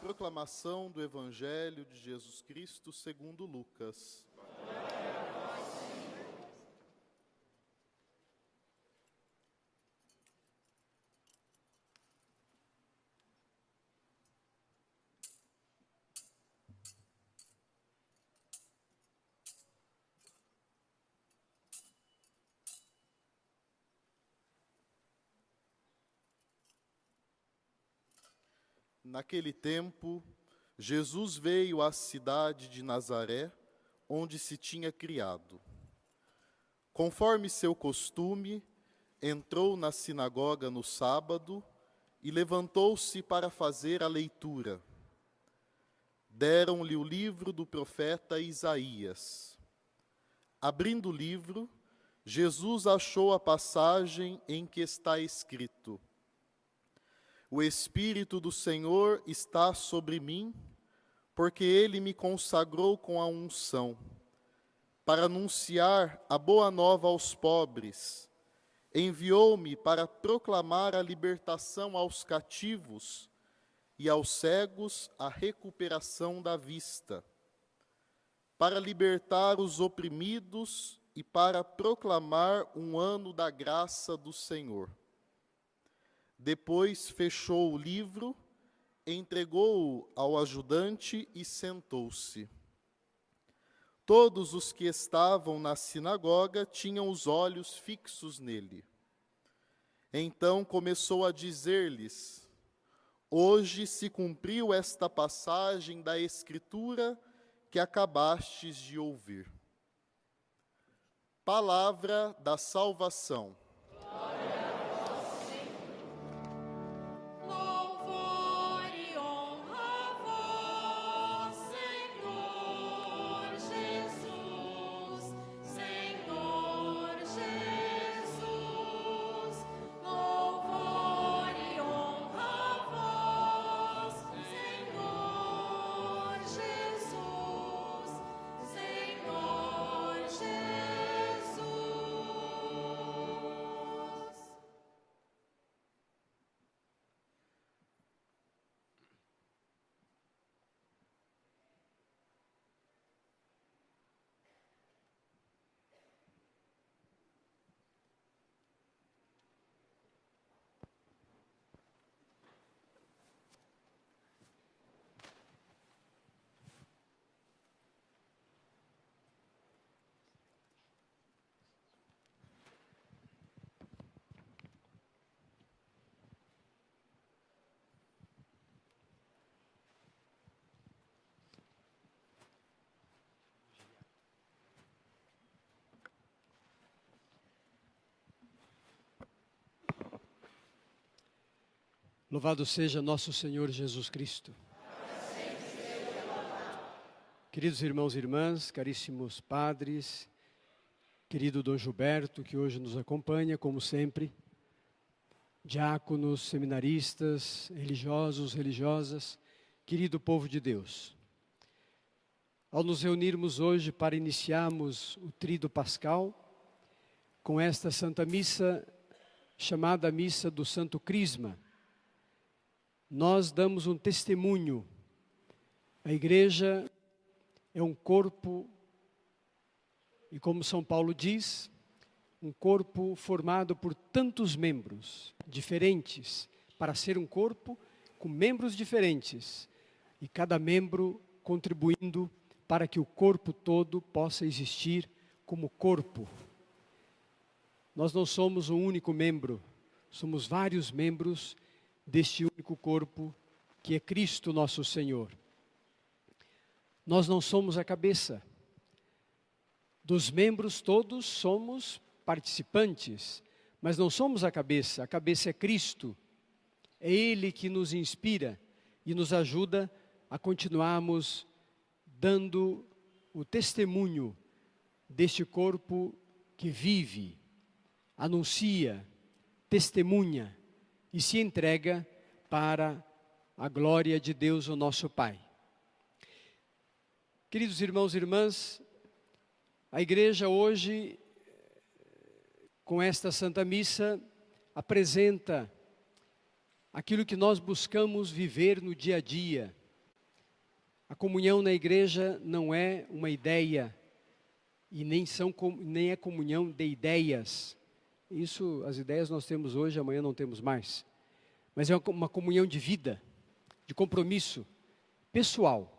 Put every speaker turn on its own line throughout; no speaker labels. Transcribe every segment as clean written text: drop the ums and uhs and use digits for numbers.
proclamação do Evangelho de Jesus Cristo segundo Lucas. Naquele tempo, Jesus veio à cidade de Nazaré, onde se tinha criado. Conforme seu costume, entrou na sinagoga no sábado e levantou-se para fazer a leitura. Deram-lhe o livro do profeta Isaías. Abrindo o livro, Jesus achou a passagem em que está escrito: O Espírito do Senhor está sobre mim, porque Ele me consagrou com a unção, para anunciar a boa nova aos pobres. Enviou-me para proclamar a libertação aos cativos e aos cegos a recuperação da vista, para libertar os oprimidos e para proclamar um ano da graça do Senhor. Depois fechou o livro, entregou-o ao ajudante e sentou-se. Todos os que estavam na sinagoga tinham os olhos fixos nele. Então começou a dizer-lhes: Hoje se cumpriu esta passagem da Escritura que acabastes de ouvir. Palavra da salvação.
Louvado seja nosso Senhor Jesus Cristo. Queridos irmãos e irmãs, caríssimos padres, querido Dom Gilberto, que hoje nos acompanha, como sempre, diáconos, seminaristas, religiosos, religiosas, querido povo de Deus. Ao nos reunirmos hoje para iniciarmos o Tríduo Pascal, com esta Santa Missa, chamada Missa do Santo Crisma, nós damos um testemunho. A igreja é um corpo, e como São Paulo diz, um corpo formado por tantos membros diferentes, para ser um corpo com membros diferentes, e cada membro contribuindo para que o corpo todo possa existir como corpo. Nós não somos um único membro, somos vários membros deste único corpo que é Cristo nosso Senhor. Nós não somos a cabeça. Dos membros todos somos participantes, mas não somos a cabeça é Cristo. É Ele que nos inspira e nos ajuda a continuarmos dando o testemunho deste corpo que vive, anuncia, testemunha e se entrega para a glória de Deus, o nosso Pai. Queridos irmãos e irmãs, a igreja hoje, com esta Santa Missa, apresenta aquilo que nós buscamos viver no dia a dia, A comunhão na igreja não é uma ideia e nem é comunhão de ideias. Isso, as ideias nós temos hoje, amanhã não temos mais. Mas é uma comunhão de vida, de compromisso pessoal.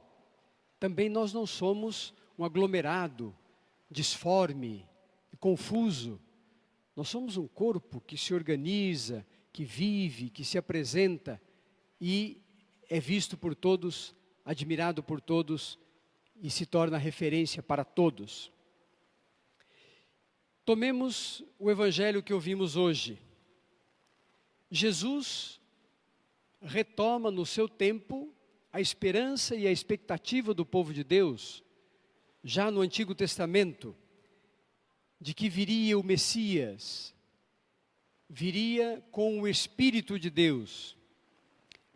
Também nós não somos um aglomerado disforme, confuso. Nós somos um corpo que se organiza, que vive, que se apresenta e é visto por todos, admirado por todos e se torna referência para todos. Tomemos o evangelho que ouvimos hoje. Jesus retoma no seu tempo a esperança e a expectativa do povo de Deus, já no Antigo Testamento, de que viria o Messias, viria com o Espírito de Deus,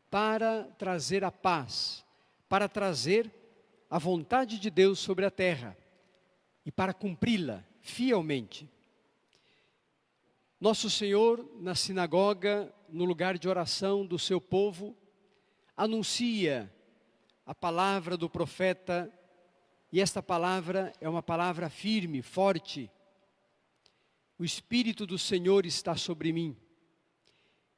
para trazer a paz, para trazer a vontade de Deus sobre a terra e para cumpri-la fielmente. Nosso Senhor, na sinagoga, no lugar de oração do seu povo, anuncia a palavra do profeta, e esta palavra é uma palavra firme, forte. O Espírito do Senhor está sobre mim.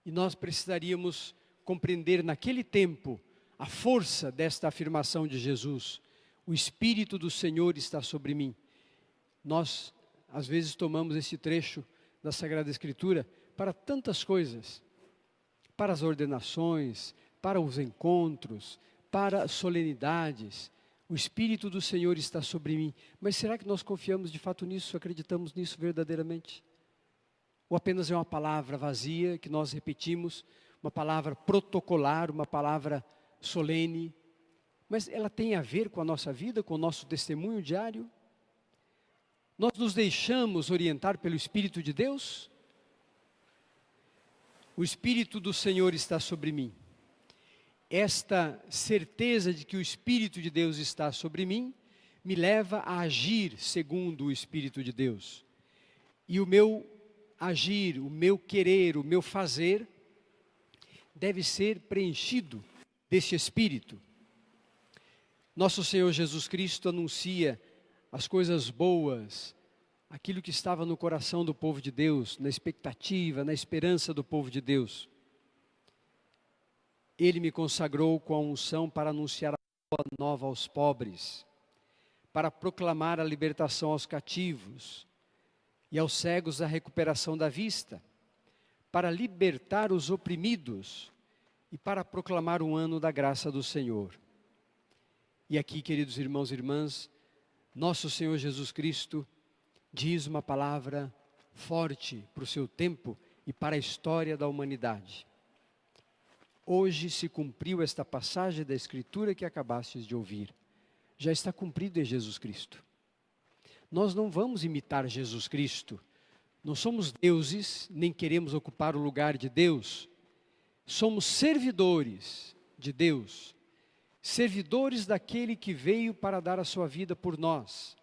E nós precisaríamos compreender naquele tempo a força desta afirmação de Jesus. O Espírito do Senhor está sobre mim. Nós, às vezes, tomamos esse trecho da Sagrada Escritura para tantas coisas, para as ordenações, para os encontros, para as solenidades. O Espírito do Senhor está sobre mim. Mas será que nós confiamos de fato nisso, acreditamos nisso verdadeiramente? Ou apenas é uma palavra vazia que nós repetimos, uma palavra protocolar, uma palavra solene, mas ela tem a ver com a nossa vida, com o nosso testemunho diário? Nós nos deixamos orientar pelo Espírito de Deus? O Espírito do Senhor está sobre mim. Esta certeza de que o Espírito de Deus está sobre mim, me leva a agir segundo o Espírito de Deus. E o meu agir, o meu querer, o meu fazer, deve ser preenchido desse Espírito. Nosso Senhor Jesus Cristo anuncia as coisas boas, aquilo que estava no coração do povo de Deus, na expectativa, na esperança do povo de Deus. Ele me consagrou com a unção para anunciar a boa nova aos pobres, para proclamar a libertação aos cativos e aos cegos a recuperação da vista, para libertar os oprimidos e para proclamar um ano da graça do Senhor. E aqui, queridos irmãos e irmãs, nosso Senhor Jesus Cristo diz uma palavra forte para o seu tempo e para a história da humanidade. Hoje se cumpriu esta passagem da Escritura que acabastes de ouvir. Já está cumprido em Jesus Cristo. Nós não vamos imitar Jesus Cristo. Não somos deuses, nem queremos ocupar o lugar de Deus. Somos servidores de Deus. Servidores daquele que veio para dar a sua vida por nós.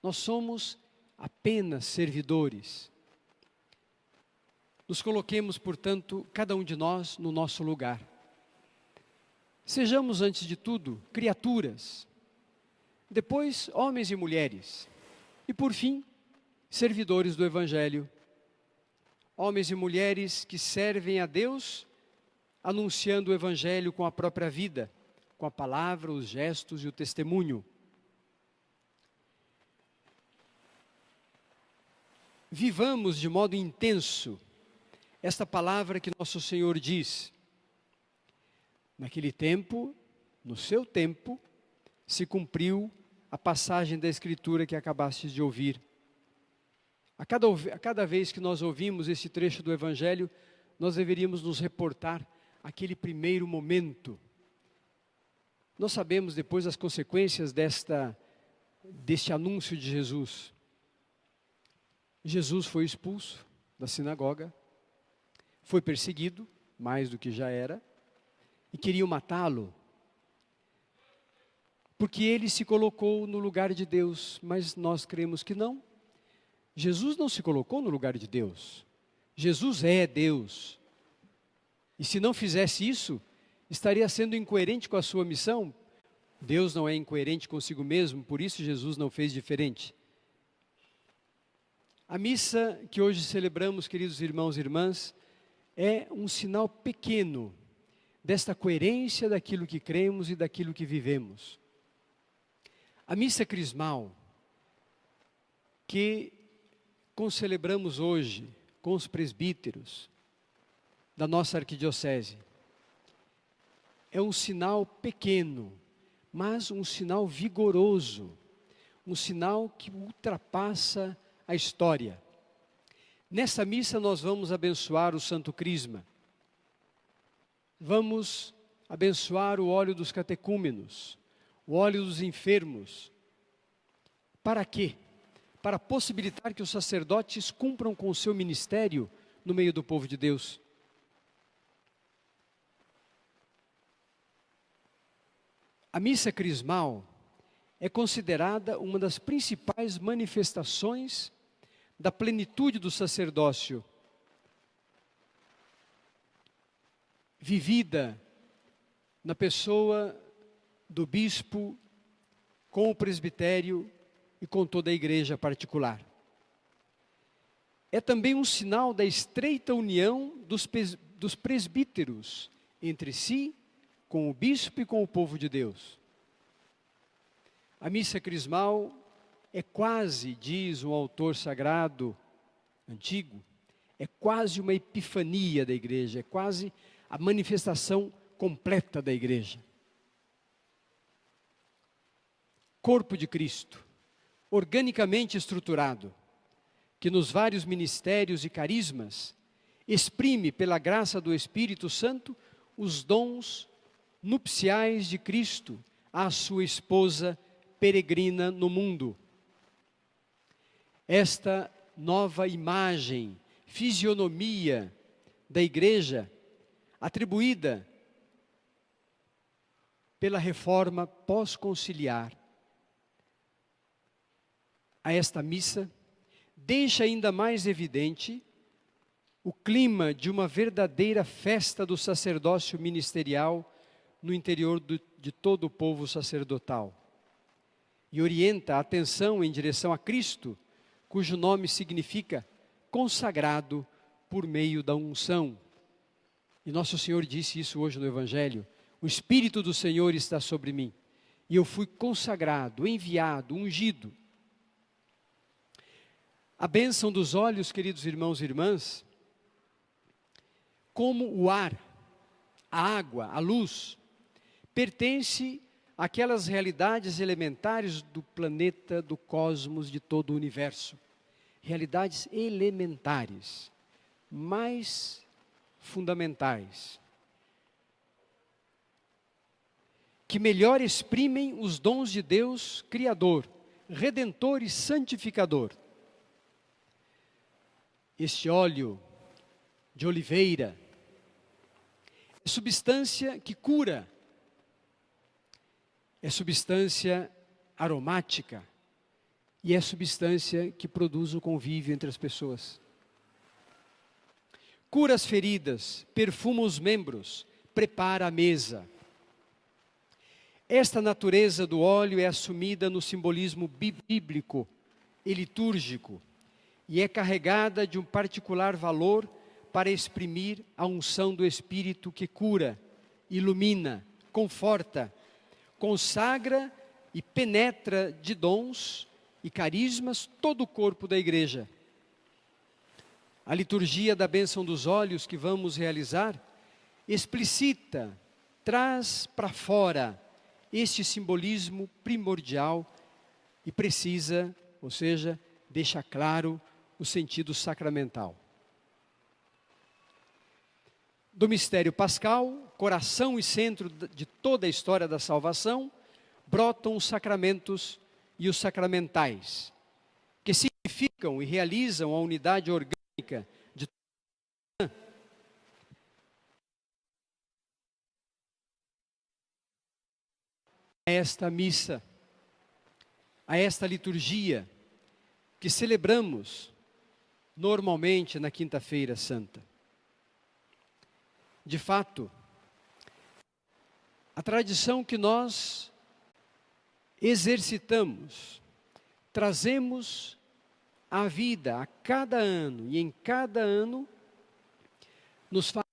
Nós somos apenas servidores. Nos coloquemos, portanto, cada um de nós no nosso lugar. Sejamos, antes de tudo, criaturas. Depois, homens e mulheres. E, por fim, servidores do Evangelho. Homens e mulheres que servem a Deus, anunciando o Evangelho com a própria vida, com a palavra, os gestos e o testemunho. Vivamos de modo intenso esta palavra que nosso Senhor diz. Naquele tempo, no seu tempo, se cumpriu a passagem da Escritura que acabastes de ouvir. A cada vez que nós ouvimos esse trecho do Evangelho, nós deveríamos nos reportar àquele primeiro momento. Nós sabemos depois as consequências deste anúncio de Jesus. Jesus foi expulso da sinagoga, foi perseguido, mais do que já era, e queriam matá-lo, porque ele se colocou no lugar de Deus, mas nós cremos que não. Jesus não se colocou no lugar de Deus, Jesus é Deus, e se não fizesse isso, estaria sendo incoerente com a sua missão, Deus não é incoerente consigo mesmo, por isso Jesus não fez diferente. A missa que hoje celebramos, queridos irmãos e irmãs, é um sinal pequeno desta coerência daquilo que cremos e daquilo que vivemos. A missa crismal, que concelebramos hoje com os presbíteros da nossa arquidiocese, é um sinal pequeno, mas um sinal vigoroso, um sinal que ultrapassa a história. Nessa missa nós vamos abençoar o Santo Crisma, vamos abençoar o óleo dos catecúmenos, o óleo dos enfermos. Para quê? Para possibilitar que os sacerdotes cumpram com o seu ministério no meio do povo de Deus. A missa crismal é considerada uma das principais manifestações da plenitude do sacerdócio, vivida na pessoa do bispo, com o presbitério e com toda a igreja particular. É também um sinal da estreita união dos presbíteros entre si, com o bispo e com o povo de Deus. A missa crismal é quase, diz um autor sagrado antigo, é quase uma epifania da igreja, é quase a manifestação completa da igreja. Corpo de Cristo, organicamente estruturado, que nos vários ministérios e carismas exprime pela graça do Espírito Santo os dons nupciais de Cristo à sua esposa peregrina no mundo. Esta nova imagem, fisionomia da igreja, atribuída pela reforma pós-conciliar a esta missa, deixa ainda mais evidente o clima de uma verdadeira festa do sacerdócio ministerial no interior de todo o povo sacerdotal. E orienta a atenção em direção a Cristo, cujo nome significa consagrado por meio da unção. E nosso Senhor disse isso hoje no Evangelho: o Espírito do Senhor está sobre mim, e eu fui consagrado, enviado, ungido. A bênção dos olhos, queridos irmãos e irmãs, como o ar, a água, a luz, pertence àquelas realidades elementares do planeta, do cosmos, de todo o universo. Realidades elementares, mais fundamentais, que melhor exprimem os dons de Deus Criador, Redentor e Santificador. Este óleo de oliveira é substância que cura, é substância aromática e é substância que produz o convívio entre as pessoas. Cura as feridas, perfuma os membros, prepara a mesa. Esta natureza do óleo é assumida no simbolismo bíblico e litúrgico e é carregada de um particular valor para exprimir a unção do Espírito que cura, ilumina, conforta, consagra e penetra de dons e carismas todo o corpo da igreja. A liturgia da bênção dos olhos que vamos realizar explicita, traz para fora este simbolismo primordial e precisa, ou seja, deixa claro o sentido sacramental. Do mistério pascal, coração e centro de toda a história da salvação, brotam os sacramentos e os sacramentais, que significam e realizam a unidade orgânica de a esta missa, a esta liturgia que celebramos normalmente na Quinta-feira Santa. De fato, a tradição que nós exercitamos, trazemos à vida a cada ano, e em cada ano nos faz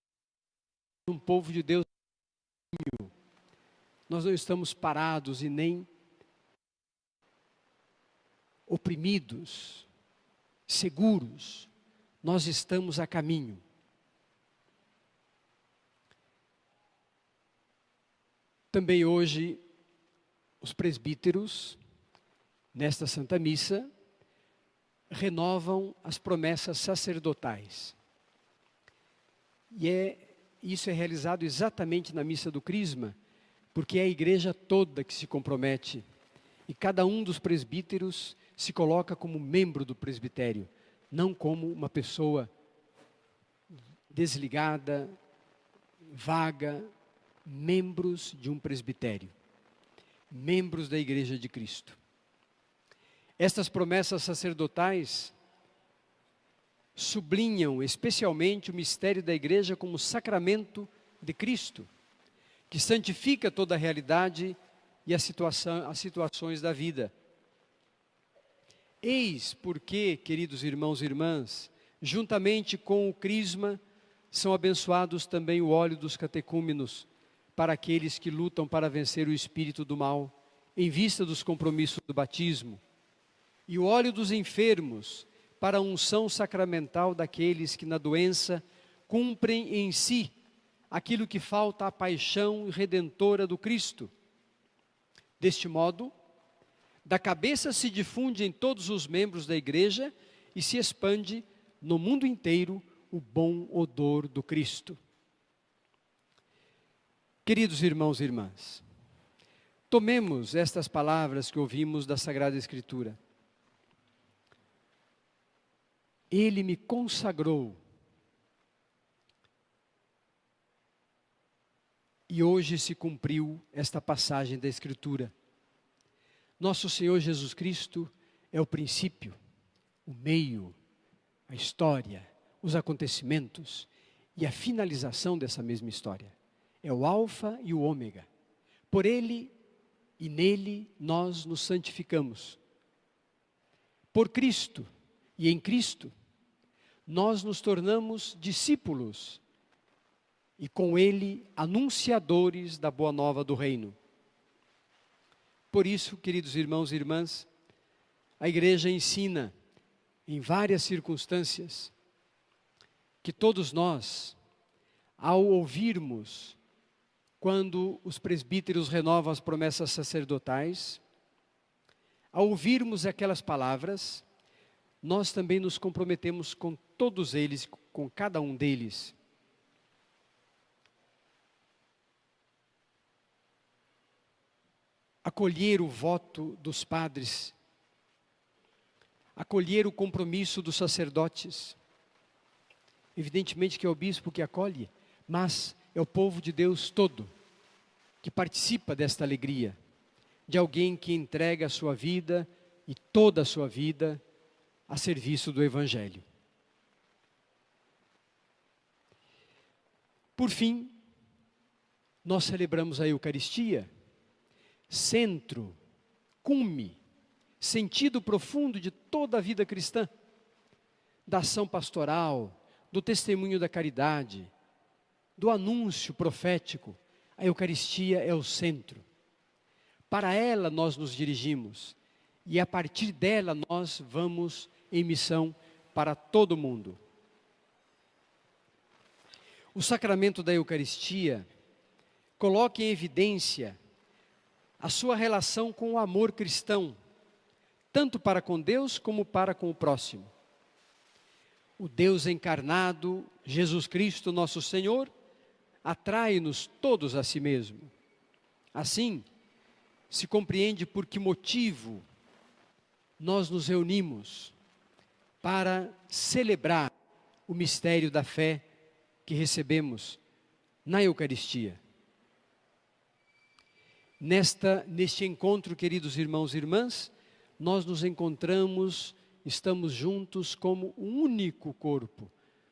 um povo de Deus. Nós não estamos parados e nem oprimidos, seguros. Nós estamos a caminho. Também hoje, os presbíteros, nesta Santa Missa, renovam as promessas sacerdotais. E isso é realizado exatamente na Missa do Crisma, porque é a igreja toda que se compromete. E cada um dos presbíteros se coloca como membro do presbitério, não como uma pessoa desligada, vaga, membros de um presbitério, membros da Igreja de Cristo. Estas promessas sacerdotais sublinham especialmente o mistério da Igreja como sacramento de Cristo, que santifica toda a realidade e as situações da vida. Eis porque, queridos irmãos e irmãs, juntamente com o crisma, são abençoados também o óleo dos catecúmenos, para aqueles que lutam para vencer o espírito do mal, em vista dos compromissos do batismo, e o óleo dos enfermos, para a unção sacramental daqueles que na doença cumprem em si aquilo que falta à paixão redentora do Cristo. Deste modo, da cabeça se difunde em todos os membros da igreja e se expande no mundo inteiro o bom odor do Cristo. Queridos irmãos e irmãs, tomemos estas palavras que ouvimos da Sagrada Escritura. Ele me consagrou. E hoje se cumpriu esta passagem da Escritura. Nosso Senhor Jesus Cristo é o princípio, o meio, a história, os acontecimentos e a finalização dessa mesma história. É o alfa e o ômega. Por Ele e nele nós nos santificamos. Por Cristo e em Cristo, nós nos tornamos discípulos e com Ele anunciadores da boa nova do reino. Por isso, queridos irmãos e irmãs, a igreja ensina em várias circunstâncias que todos nós, ao ouvirmos quando os presbíteros renovam as promessas sacerdotais, ao ouvirmos aquelas palavras, nós também nos comprometemos com todos eles, com cada um deles. Acolher o voto dos padres, acolher o compromisso dos sacerdotes. Evidentemente que é o bispo que acolhe, mas é o povo de Deus todo que participa desta alegria, de alguém que entrega a sua vida e toda a sua vida a serviço do Evangelho. Por fim, nós celebramos a Eucaristia, centro, cume, sentido profundo de toda a vida cristã, da ação pastoral, do testemunho da caridade, do anúncio profético. A Eucaristia é o centro. Para ela nós nos dirigimos e a partir dela nós vamos em missão para todo o mundo. O sacramento da Eucaristia coloca em evidência a sua relação com o amor cristão, tanto para com Deus como para com o próximo. O Deus encarnado, Jesus Cristo, nosso Senhor, atrai-nos todos a si mesmo. Assim, se compreende por que motivo nós nos reunimos para celebrar o mistério da fé que recebemos na Eucaristia. Neste encontro, queridos irmãos e irmãs, nós nos encontramos, estamos juntos como um único corpo.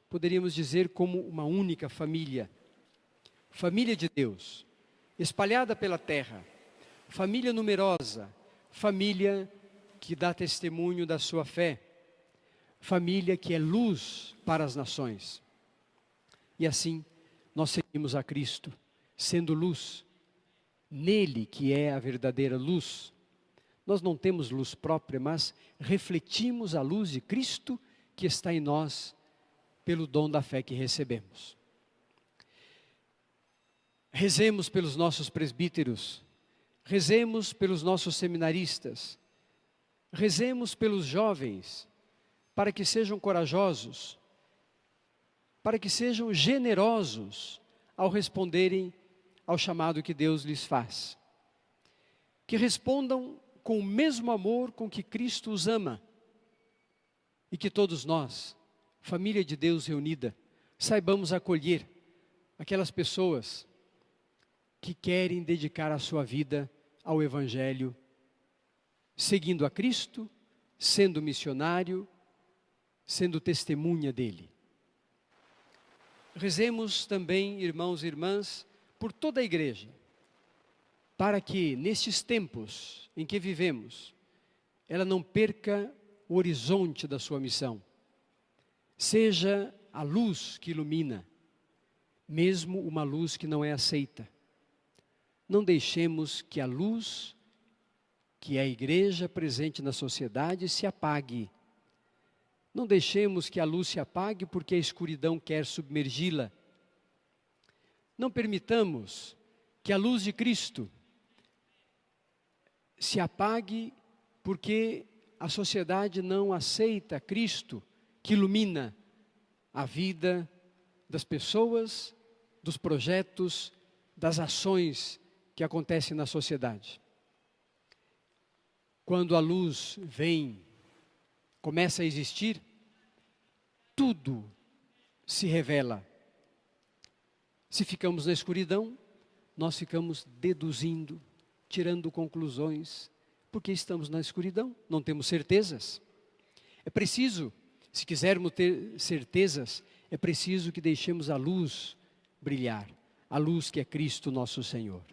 Poderíamos dizer como uma única família. Família de Deus, espalhada pela terra. Família numerosa, família que dá testemunho da sua fé, família que é luz para as nações. E assim, nós seguimos a Cristo, sendo luz, nele que é a verdadeira luz. Nós não temos luz própria, mas refletimos a luz de Cristo que está em nós, pelo dom da fé que recebemos. Rezemos pelos nossos presbíteros, rezemos pelos nossos seminaristas, rezemos pelos jovens, para que sejam corajosos, para que sejam generosos ao responderem ao chamado que Deus lhes faz. Que respondam com o mesmo amor com que Cristo os ama. E que todos nós, família de Deus reunida, saibamos acolher aquelas pessoas que querem dedicar a sua vida ao Evangelho, seguindo a Cristo, sendo missionário, sendo testemunha dele. Rezemos também, irmãos e irmãs, por toda a igreja, para que nestes tempos em que vivemos, ela não perca o horizonte da sua missão. Seja a luz que ilumina, mesmo uma luz que não é aceita. Não deixemos que a luz, que é a igreja presente na sociedade, se apague. Não deixemos que a luz se apague porque a escuridão quer submergi-la. Não permitamos que a luz de Cristo se apague porque a sociedade não aceita Cristo, que ilumina a vida das pessoas, dos projetos, das ações que acontecem na sociedade. Quando a luz vem, começa a existir, tudo se revela. Se ficamos na escuridão, nós ficamos deduzindo, tirando conclusões, porque estamos na escuridão, não temos certezas. É preciso, se quisermos ter certezas, é preciso que deixemos a luz brilhar, a luz que é Cristo nosso Senhor.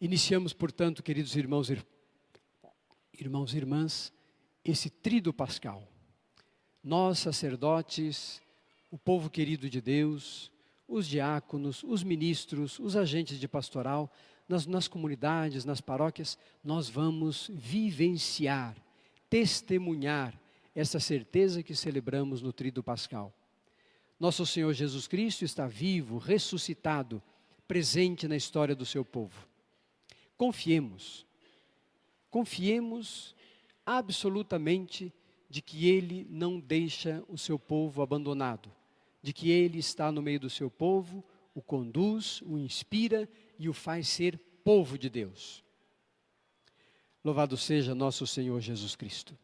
Iniciamos, portanto, queridos irmãos e irmãs, esse tríduo pascal. Nós, sacerdotes, o povo querido de Deus, os diáconos, os ministros, os agentes de pastoral, nas comunidades, nas paróquias, nós vamos vivenciar, testemunhar essa certeza que celebramos no tríduo pascal. Nosso Senhor Jesus Cristo está vivo, ressuscitado, presente na história do seu povo. Confiemos absolutamente de que Ele não deixa o seu povo abandonado, de que Ele está no meio do seu povo, o conduz, o inspira e o faz ser povo de Deus. Louvado seja nosso Senhor Jesus Cristo.